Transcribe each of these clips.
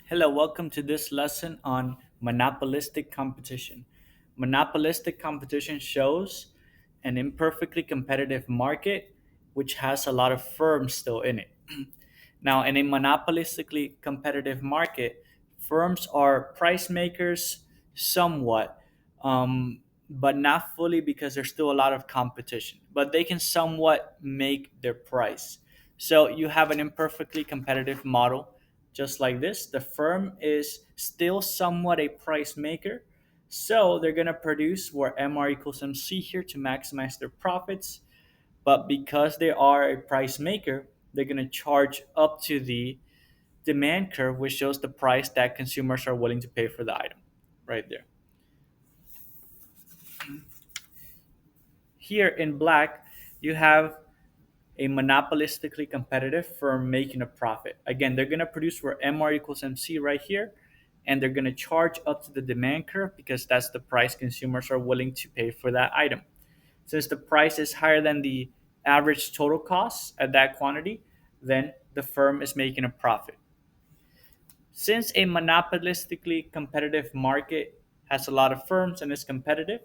Hello, welcome to this lesson on monopolistic competition. Monopolistic competition shows an imperfectly competitive market which has a lot of firms still in it. Now, in a monopolistically competitive market, firms are price makers somewhat, but not fully because there's still a lot of competition. But they can somewhat make their price. So you have an imperfectly competitive model just like this. The firm is still somewhat a price maker. So they're going to produce where MR equals MC here to maximize their profits, but because they are a price maker, they're going to charge up to the demand curve, which shows the price that consumers are willing to pay for the item right there. Here in black, you have a monopolistically competitive firm making a profit. Again, they're going to produce where MR equals MC right here, and they're going to charge up to the demand curve because that's the price consumers are willing to pay for that item. Since the price is higher than the average total cost at that quantity, then the firm is making a profit. Since a monopolistically competitive market has a lot of firms and is competitive,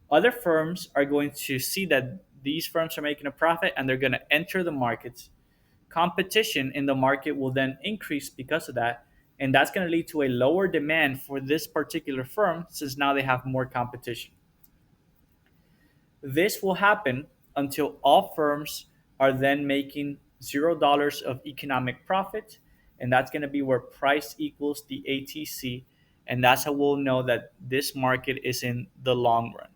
other firms are going to see that these firms are making a profit and they're going to enter the markets. Competition in the market will then increase because of that, and that's going to lead to a lower demand for this particular firm since now they have more competition. This will happen until all firms are then making $0 of economic profit, and that's going to be where price equals the ATC, and that's how we'll know that this market is in the long run.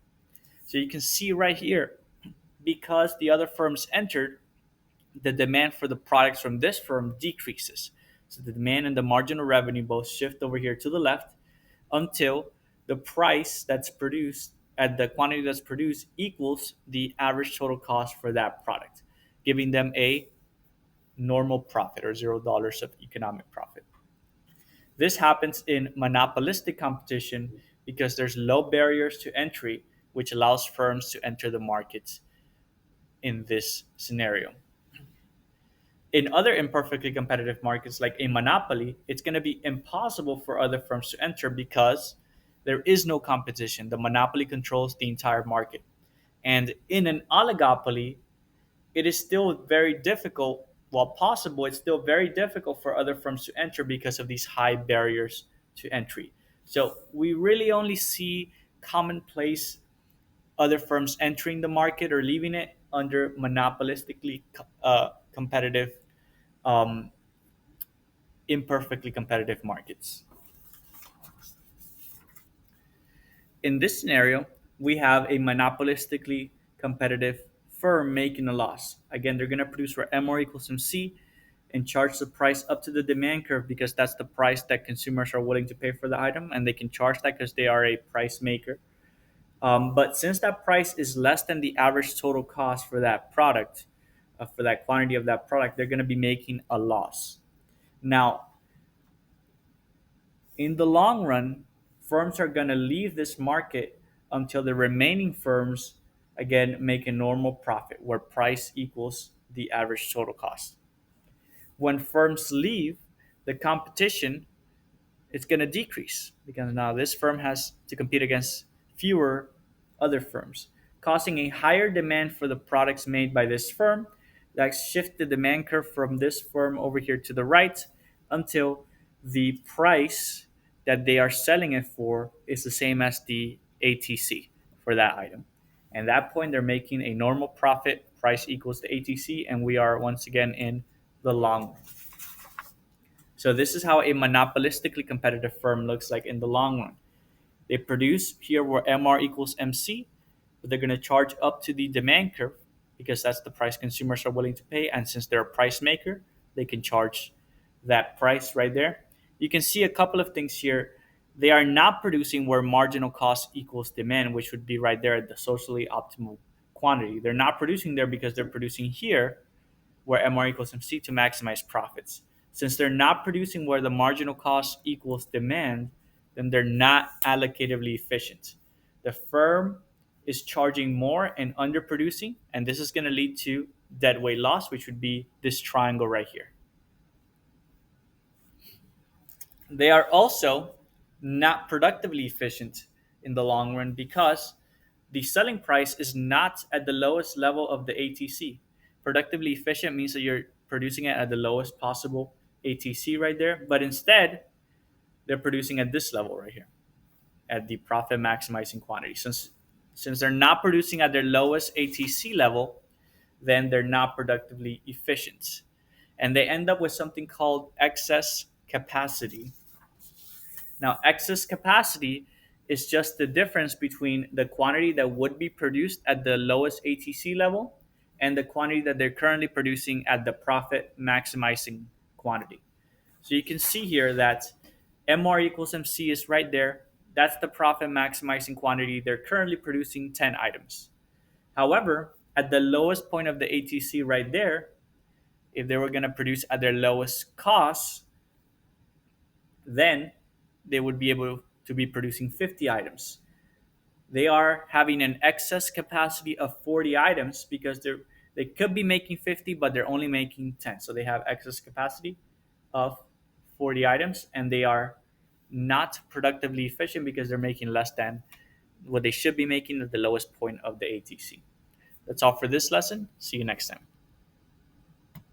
So you can see right here, because the other firms entered, the demand for the products from this firm decreases. So the demand and the marginal revenue both shift over here to the left until the price that's produced at the quantity that's produced equals the average total cost for that product, giving them a normal profit or $0 of economic profit. This happens in monopolistic competition because there's low barriers to entry, which allows firms to enter the markets in this scenario. In other imperfectly competitive markets like a monopoly, it's going to be impossible for other firms to enter because there is no competition. The monopoly controls the entire market. And in an oligopoly, it is still very difficult, while possible, it's still very difficult for other firms to enter because of these high barriers to entry. So we really only see commonplace other firms entering the market or leaving it under monopolistically competitive um, imperfectly competitive markets. In this scenario, we have a monopolistically competitive firm making a loss. Again, they're going to produce where M R equals MC and charge the price up to the demand curve because that's the price that consumers are willing to pay for the item, and they can charge that because they are a price maker. But since that price is less than the average total cost for that product, for that quantity of that product, they're going to be making a loss. Now, in the long run, firms are going to leave this market until the remaining firms again make a normal profit where price equals the average total cost. When firms leave, the competition is going to decrease because now this firm has to compete against fewer other firms, causing a higher demand for the products made by this firm that shift the demand curve from this firm over here to the right until the price that they are selling it for is the same as the ATC for that item. And at that point, they're making a normal profit, price equals the ATC, and we are once again in the long run. So this is how a monopolistically competitive firm looks like in the long run. They produce here where MR equals MC, but they're going to charge up to the demand curve because that's the price consumers are willing to pay. And since they're a price maker, they can charge that price right there. You can see a couple of things here. They are not producing where marginal cost equals demand, which would be right there at the socially optimal quantity. They're not producing there because they're producing here where MR equals MC to maximize profits. Since they're not producing where the marginal cost equals demand, then they're not allocatively efficient. The firm is charging more and underproducing, and this is going to lead to deadweight loss, which would be this triangle right here. They are also not productively efficient in the long run because the selling price is not at the lowest level of the ATC. Productively efficient means that you're producing it at the lowest possible ATC right there, but instead they're producing at this level right here, at the profit maximizing quantity. Since they're not producing at their lowest ATC level, then they're not productively efficient. And they end up with something called excess capacity. Now, excess capacity is just the difference between the quantity that would be produced at the lowest ATC level and the quantity that they're currently producing at the profit maximizing quantity. So you can see here that MR equals MC is right there. That's the profit maximizing quantity. They're currently producing 10 items. However, at the lowest point of the ATC right there, if they were going to produce at their lowest cost, then they would be able to be producing 50 items. They are having an excess capacity of 40 items because they could be making 50, but they're only making 10. So they have excess capacity of 40 items, and they are not productively efficient because they're making less than what they should be making at the lowest point of the ATC. That's all for this lesson. See you next time.